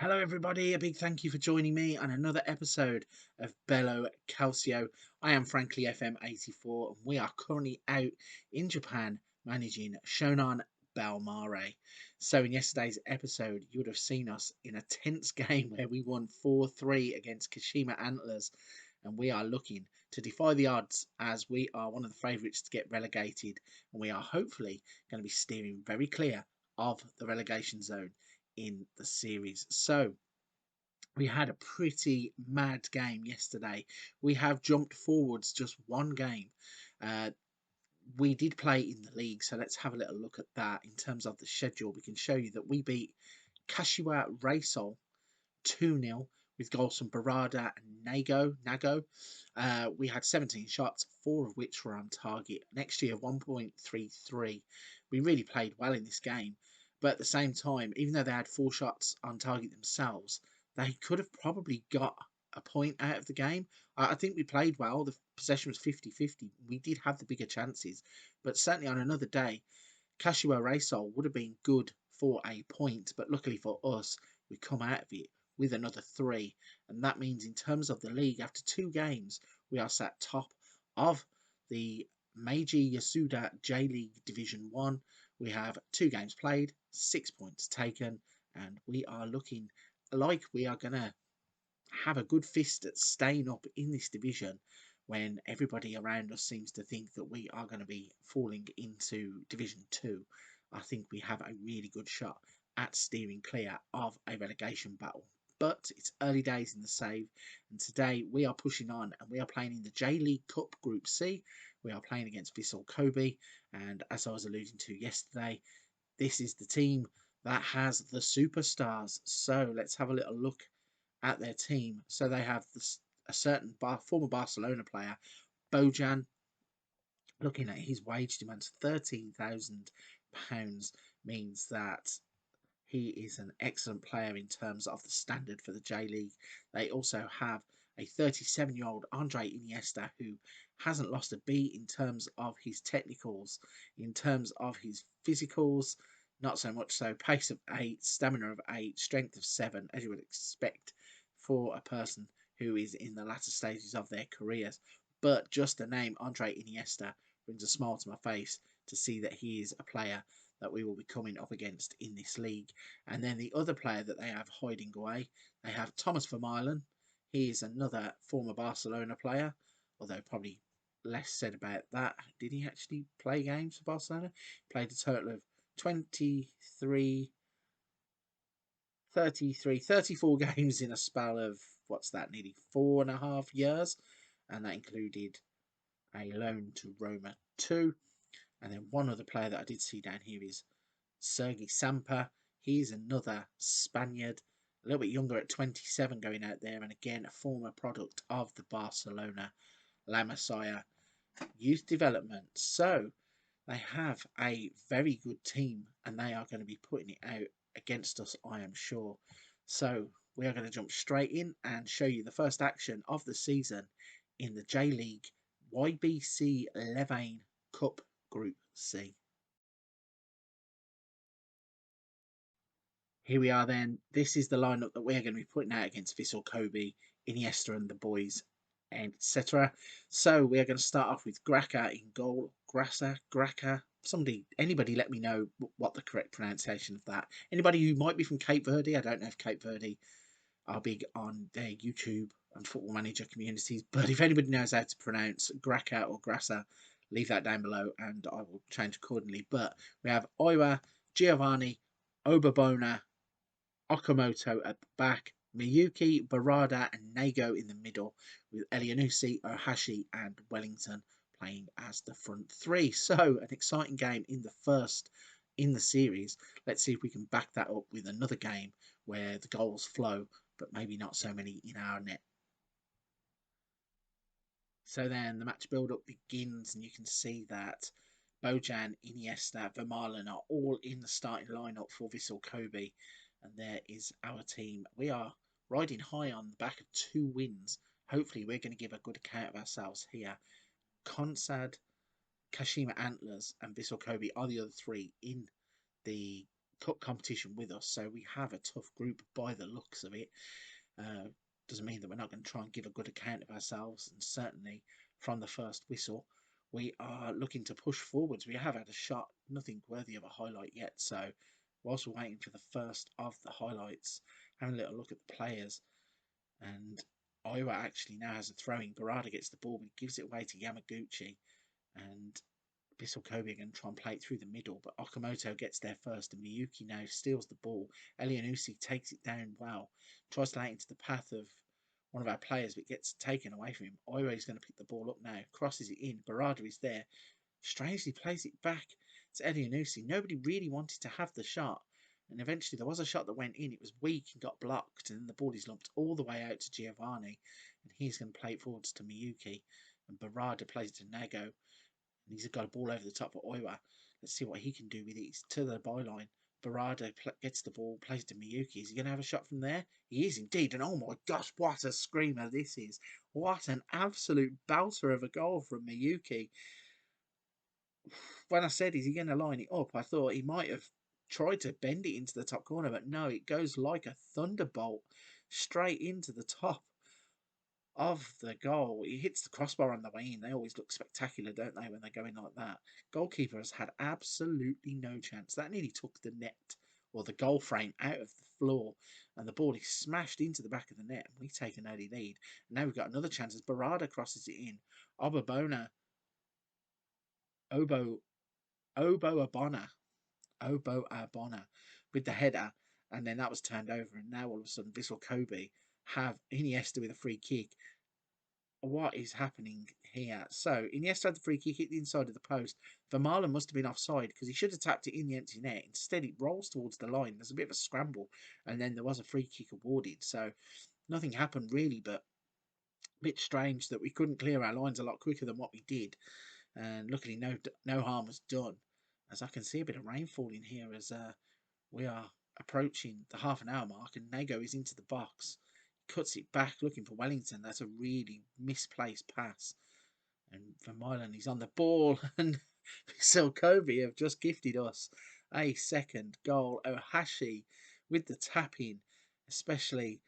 Hello everybody, a big thank you for joining me on another episode of Bello Calcio. I am Frankly FM84 and we are currently out in Japan managing Shonan Bellmare. So in yesterday's episode you would have seen us in a tense game where we won 4-3 against Kashima Antlers, and we are looking to defy the odds as we are one of the favourites to get relegated, and we are hopefully going to be steering very clear of the relegation zone in the series. So we had a pretty mad game yesterday. We have jumped forwards just one game. We did play in the league, so let's have a little look at that. In terms of the schedule, we can show you that we beat Kashiwa Reysol 2-0 with goals from Barada and Nago. We had 17 shots, 4 of which were on target. Next year, 1.33. We really played well in this game. But at the same time, even though they had 4 shots on target themselves, they could have probably got a point out of the game. I think we played well. The possession was 50-50. We did have the bigger chances. But certainly on another day, Kashiwa Reysol would have been good for a point. But luckily for us, we come out of it with another 3. And that means in terms of the league, after 2 games, we are sat top of the Meiji Yasuda J-League Division 1. We have 2 games played, 6 points taken, and we are looking like we are going to have a good fist at staying up in this division when everybody around us seems to think that we are going to be falling into Division 2. I think we have a really good shot at steering clear of a relegation battle. But it's early days in the save, and today we are pushing on and we are playing in the J-League Cup Group C. We are playing against Vissel Kobe, and as I was alluding to yesterday, this is the team that has the superstars. So let's have a little look at their team. So they have a certain former Barcelona player, Bojan. Looking at his wage demands, £13,000 means that he is an excellent player in terms of the standard for the J-League. They also have a 37-year-old Andre Iniesta who hasn't lost a beat in terms of his technicals, in terms of his physicals, not so much so. Pace of 8, stamina of 8, strength of 7, as you would expect for a person who is in the latter stages of their careers. But just the name Andre Iniesta brings a smile to my face to see that he is a player that we will be coming up against in this league. And then the other player that they have hiding away, they have Thomas Vermaelen. He is another former Barcelona player, although probably less said about that. Did he actually play games for Barcelona? Played a total of 34 games in a spell of, what's that, nearly 4.5 years. And that included a loan to Roma 2. And then one other player that I did see down here is Sergi Samper. He's another Spaniard, a little bit younger at 27 going out there, and again a former product of the Barcelona La Masia youth development. So they have a very good team and they are going to be putting it out against us, I am sure. So we are going to jump straight in and show you the first action of the season in the J-League YBC Levane Cup Group C. Here we are then. This is the lineup that we're going to be putting out against Vissel Kobe, Iniesta and the boys, etc. So we are going to start off with Graka in goal. Graka. Anybody let me know what the correct pronunciation of that. Anybody who might be from Cape Verde. I don't know if Cape Verde are big on their YouTube and Football Manager communities. But if anybody knows how to pronounce Graka or Grassa, leave that down below and I will change accordingly. But we have Oiwa, Giovanni, Obabona, Okamoto at the back, Miyuki, Barada and Nago in the middle, with Elianusi, Ohashi and Wellington playing as the front 3. So an exciting game in the first in the series. Let's see if we can back that up with another game where the goals flow, but maybe not so many in our net. So then the match build-up begins and you can see that Bojan, Iniesta, Vermaelen are all in the starting lineup for Vissel Kobe. And there is our team. We are riding high on the back of 2 wins. Hopefully we're going to give a good account of ourselves here. Konsad, Kashima Antlers and Vissel Kobe are the other 3 in the cup competition with us, so we have a tough group by the looks of it. Doesn't mean that we're not going to try and give a good account of ourselves, and certainly from the first whistle, we are looking to push forwards. We have had a shot, nothing worthy of a highlight yet, so whilst we're waiting for the first of the highlights, having a little look at the players, and Iowa actually now has a throwing. Barada gets the ball, but he gives it away to Yamaguchi, and Vissel Kobe again try and play it through the middle, but Okamoto gets there first, and Miyuki now steals the ball. Elianusi takes it down well, tries to lay it into the path of one of our players, but gets taken away from him. Oiwe is going to pick the ball up now, crosses it in. Barada is there, strangely plays it back to Elianusi. Nobody really wanted to have the shot, and eventually there was a shot that went in. It was weak and got blocked, and then the ball is lumped all the way out to Giovanni, and he's going to play it forwards to Miyuki, and Barada plays it to Nago, and he's got a ball over the top of Oiwa. Let's see what he can do with it. He's to the byline. Barada gets the ball, plays to Miyuki. Is he going to have a shot from there? He is indeed, and oh my gosh, what a screamer this is. What an absolute belter of a goal from Miyuki. When I said, is he going to line it up, I thought he might have tried to bend it into the top corner, but no, it goes like a thunderbolt straight into the top of the goal. He hits the crossbar on the way in. They always look spectacular, don't they, when they go in like that? Goalkeeper has had absolutely no chance. That nearly took the net or the goal frame out of the floor, and the ball is smashed into the back of the net, and we take an early lead. And now we've got another chance as Barada crosses it in. Obabona, Obo Abona with the header, and then that was turned over, and now all of a sudden Vissel Kobe have Iniesta with a free kick. What is happening here? So Iniesta had the free kick, hit the inside of the post. Vermaelen must have been offside because he should have tapped it in the empty net. Instead, it rolls towards the line. There's a bit of a scramble, and then there was a free kick awarded. So nothing happened really, but a bit strange that we couldn't clear our lines a lot quicker than what we did. And luckily, no harm was done. As I can see a bit of rainfall in here as we are approaching the half an hour mark, and Nago is into the box. Cuts it back looking for Wellington. That's a really misplaced pass. And Vermaelen, he's on the ball, and Vissel Kobe have just gifted us a second goal. Ohashi with the tap-in, especially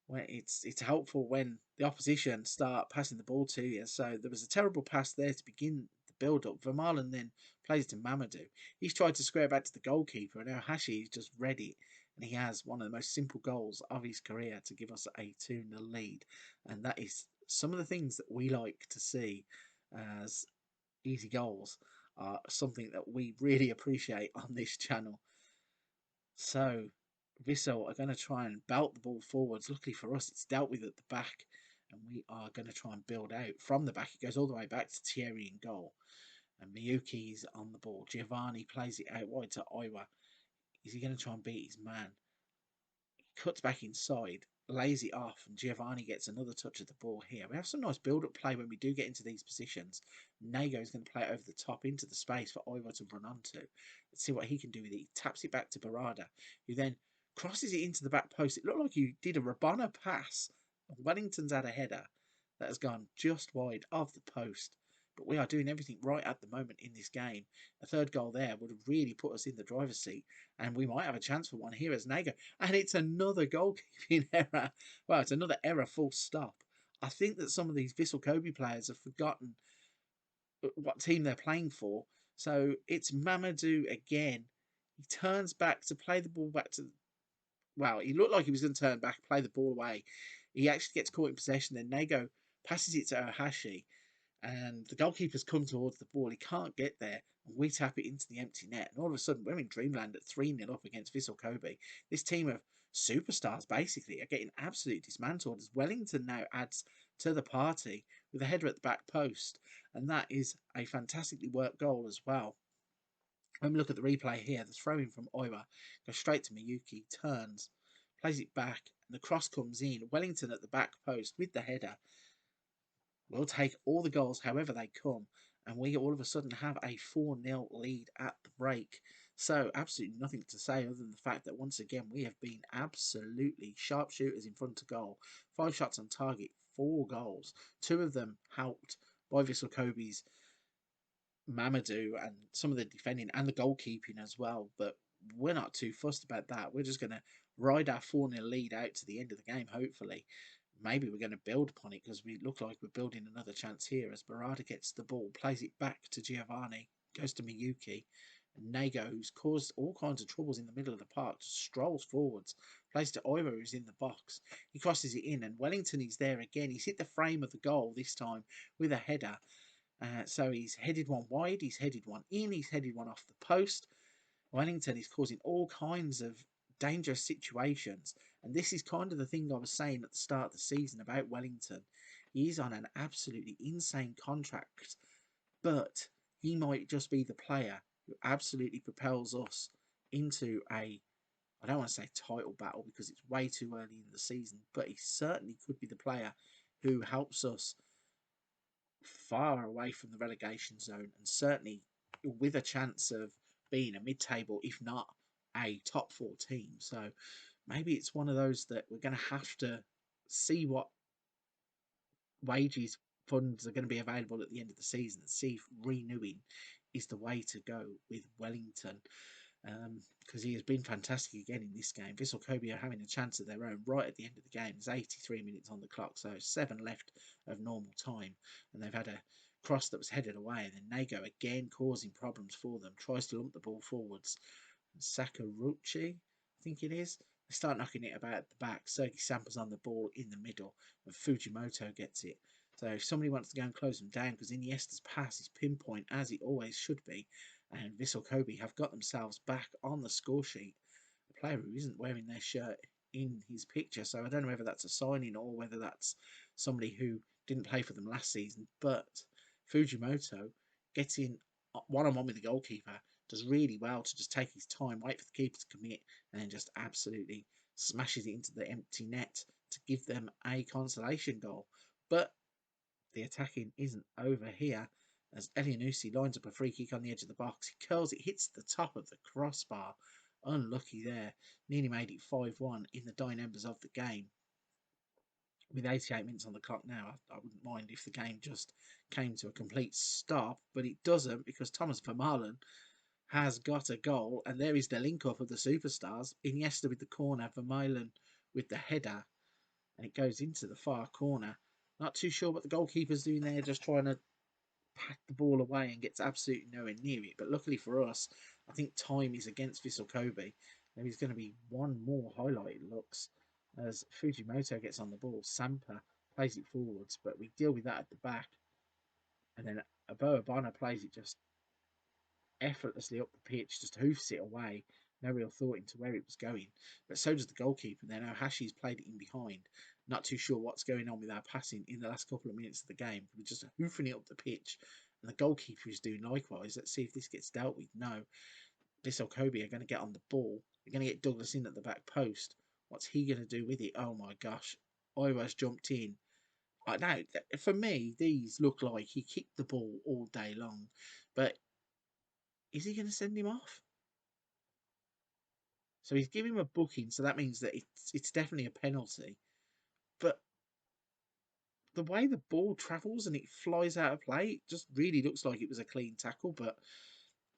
when it's helpful when the opposition start passing the ball to you. So there was a terrible pass there to begin the build-up. Vermaelen then plays to Mamadou. He's tried to square back to the goalkeeper, and Ohashi just read it. And he has one of the most simple goals of his career to give us a 2-0 lead. And that is some of the things that we like to see as easy goals are something that we really appreciate on this channel. So Vissel are going to try and belt the ball forwards. Luckily for us, it's dealt with at the back, and we are going to try and build out from the back. It goes all the way back to Thierry in goal, and Miyuki's on the ball. Giovanni plays it out wide to Oiwa. Is he going to try and beat his man? He cuts back inside, lays it off, and Giovanni gets another touch of the ball here. We have some nice build-up play when we do get into these positions. Nago is going to play it over the top into the space for Oiwa to run onto. Let's see what he can do with it. He taps it back to Barada, who then crosses it into the back post. It looked like he did a Rabona pass. Wellington's had a header that has gone just wide of the post. But we are doing everything right at the moment in this game. A third goal there would have really put us in the driver's seat, and we might have a chance for one here as Nago. And it's another goalkeeping error. Well, it's another error, full stop. I think that some of these Vissel Kobe players have forgotten what team they're playing for. So it's Mamadou again. He turns back to play the ball back to... Well, he looked like he was going to turn back, play the ball away. He actually gets caught in possession. Then Nago passes it to Ohashi, and the goalkeeper's come towards the ball. He can't get there, and we tap it into the empty net. And all of a sudden, we're in dreamland at 3-0 up against Vissel Kobe. This team of superstars, basically, are getting absolutely dismantled as Wellington now adds to the party with a header at the back post. And that is a fantastically worked goal as well. When we look at the replay here, the throw-in from Oiwa goes straight to Miyuki, turns, plays it back, and the cross comes in. Wellington at the back post with the header. We'll take all the goals however they come, and we all of a sudden have a 4-0 lead at the break. So absolutely nothing to say other than the fact that once again we have been absolutely sharpshooters in front of goal. 5 shots on target, 4 goals. 2 of them helped by Vissel Kobe's Mamadou and some of the defending and the goalkeeping as well. But we're not too fussed about that. We're just going to ride our 4-0 lead out to the end of the game, hopefully. Maybe we're going to build upon it because we look like we're building another chance here as Barada gets the ball, plays it back to Giovanni, goes to Miyuki. And Nago, who's caused all kinds of troubles in the middle of the park, just strolls forwards, plays to Iro, who's in the box. He crosses it in, and Wellington is there again. He's hit the frame of the goal this time with a header. So he's headed one wide, he's headed one in, he's headed one off the post. Wellington is causing all kinds of dangerous situations. And this is kind of the thing I was saying at the start of the season about Wellington. He's on an absolutely insane contract, but he might just be the player who absolutely propels us into I don't want to say title battle because it's way too early in the season, but he certainly could be the player who helps us far away from the relegation zone and certainly with a chance of being a mid-table, if not a top 4 team. So maybe it's one of those that we're going to have to see what wages funds are going to be available at the end of the season and see if renewing is the way to go with Wellington. Because he has been fantastic again in this game. Vissel Kobe are having a chance of their own right at the end of the game. There's 83 minutes on the clock, so 7 left of normal time. And they've had a cross that was headed away. And then Nago again causing problems for them. Tries to lump the ball forwards. And Sakaruchi, I think it is. They start knocking it about at the back. Sergi Sampa's on the ball in the middle. And Fujimoto gets it. So if somebody wants to go and close them down, because Iniesta's pass is pinpoint, as it always should be, and Vissel Kobe have got themselves back on the score sheet. A player who isn't wearing their shirt in his picture, so I don't know whether that's a signing or whether that's somebody who didn't play for them last season. But Fujimoto gets in one-on-one with the goalkeeper, does really well to just take his time, wait for the keeper to commit, and then just absolutely smashes it into the empty net to give them a consolation goal. But the attacking isn't over here as Elianusi lines up a free kick on the edge of the box. He curls it, hits the top of the crossbar. Unlucky there. Nearly made it 5-1 in the dying embers of the game. With 88 minutes on the clock now, I wouldn't mind if the game just came to a complete stop, but it doesn't because Thomas Vermaelen has got a goal, and there is the link-up of the superstars. Iniesta with the corner, Vermaelen with the header, and it goes into the far corner. Not too sure what the goalkeeper's doing there, just trying to pack the ball away and gets absolutely nowhere near it. But luckily for us, I think time is against Vissel Kobe. There is going to be one more highlight, it looks, as Fujimoto gets on the ball. Sampa plays it forwards, but we deal with that at the back. And then Aboabana plays it just effortlessly up the pitch, just hoofs it away. No real thought into where it was going. But so does the goalkeeper. Then Ohashi's played it in behind. Not too sure what's going on with our passing in the last couple of minutes of the game. We're just hoofing it up the pitch. And the goalkeeper is doing likewise. Let's see if this gets dealt with. No. Vissel Kobe are going to get on the ball. They're going to get Douglas in at the back post. What's he going to do with it? Oh my gosh. Iwa's jumped in. Now, for me, these look like he kicked the ball all day long. But is he going to send him off? So he's giving him a booking, so that means that it's definitely a penalty. But the way the ball travels and it flies out of play, it just really looks like it was a clean tackle. But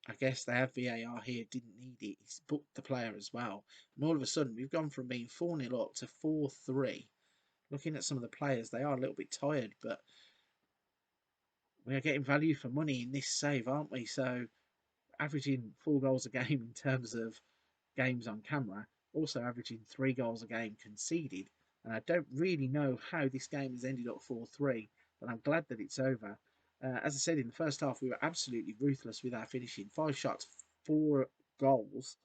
I guess they have VAR here, didn't need it. He's booked the player as well. And all of a sudden, we've gone from being 4-0 up to 4-3. Looking at some of the players, they are a little bit tired, but we are getting value for money in this save, aren't we? So averaging 4 goals a game in terms of games on camera, also averaging 3 goals a game conceded. And I don't really know how this game has ended up 4-3, but I'm glad that it's over. As I said, in the first half, we were absolutely ruthless with our finishing. 5 shots, 4 goals.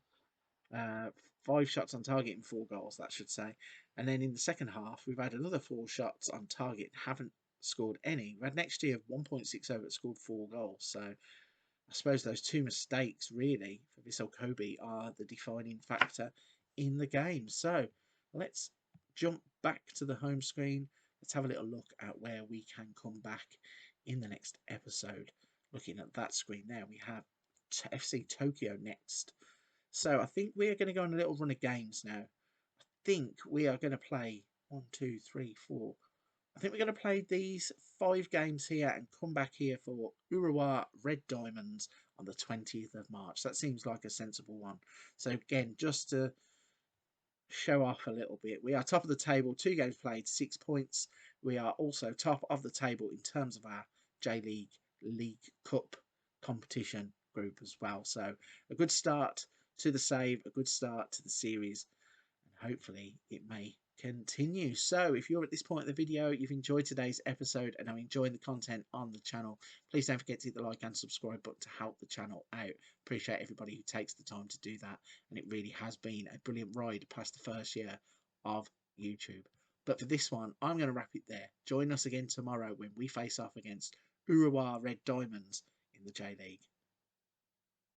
5 shots on target and 4 goals, that should say. And then in the second half, we've had another 4 shots on target, haven't scored any. We had an XG of 1.6 over, scored 4 goals. So I suppose those 2 mistakes, really, for Vissel Kobe are the defining factor in the game. So let's jump back to the home screen. Let's have a little look at where we can come back in the next episode. Looking at that screen there, we have FC Tokyo next. So I think we are going to go on a little run of games now. I think we are going to play 1, 2, 3, 4. I think we're going to play these 5 games here and come back here for Urawa Red Diamonds on the 20th of March. That seems like a sensible one. So again, just to show off a little bit, we are top of the table, 2 games played, 6 points. We are also top of the table in terms of our J-League League Cup competition group as well. So a good start to the save, a good start to the series, and hopefully it may continue. So if you're at this point of the video, you've enjoyed today's episode and are enjoying the content on the channel, please don't forget to hit the like and subscribe button to help the channel out. Appreciate everybody who takes the time to do that, and it really has been a brilliant ride past the first year of YouTube. But for this one, I'm going to wrap it there. Join us again tomorrow when we face off against Urawa Red Diamonds in the J League.